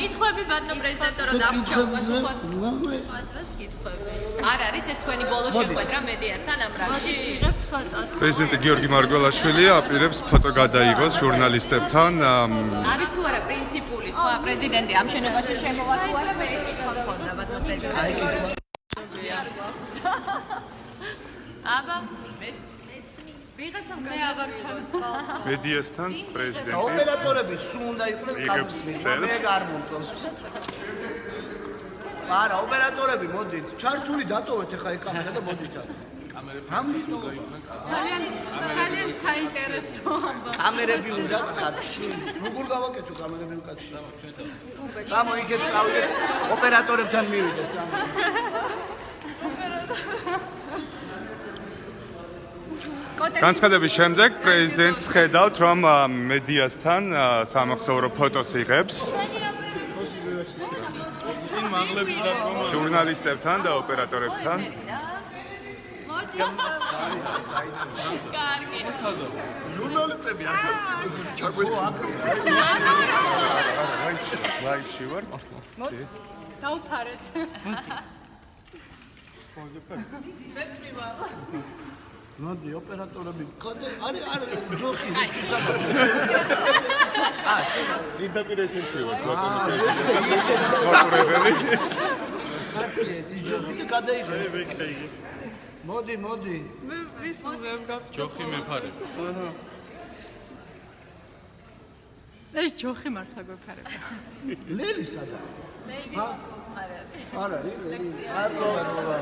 კითხვები ბატონ პრეზიდენტო რომ დავჭრობოს არ არის ეს თქვენი ბოლო შეხვედრა მედიასთან ამ რამში პრეზიდენტი გიორგი მარგველაშვილი აპირებს ფოტო გადაიღოს ჟურნალისტებთან არის თუ არა პრინციპული სხვა პრეზიდენტი ამ შენობაში შემოვა თუ არა მე კითხვა მქონდა ბატონ პრეზიდენტო აბა ვიღაცამ გაიაღარჩოს მედიასთან პრეზიდენტი ოპერატორები სულ უნდა იყვნენ კამსნი მე არ მომწონს არა ოპერატორები მოდით ჩართული დატოვეთ ახლა ეს კამერა და მოდით ძალიან საინტერესო კამერები უნდა კაცში როგორ გავაკეთო კამერები კაცში წამო იქეთ წავიდეთ ოპერატორებთან მივიდეთ წამო განცხადების შემდეგ პრეზიდენტს ხედავთ რომ მედიასთან სამახსოვრო ფოტოს იღებს ჟურნალისტებთან და ოპერატორებთან კარგი ჟურნალისტები არ ლაივში ვარ დავფარეთ მეც მივალ მოდი ოპერატორები კადე არის ჯოხი პირდაპირეთში ვარ კაცი ის ჯოხი და გადაიღე მოდი მე ვისურვებ ჯოხი მეფარებ ეს ჯოხი მართლა გვეფარება ლელი სადა არ არის ლელი მადლობა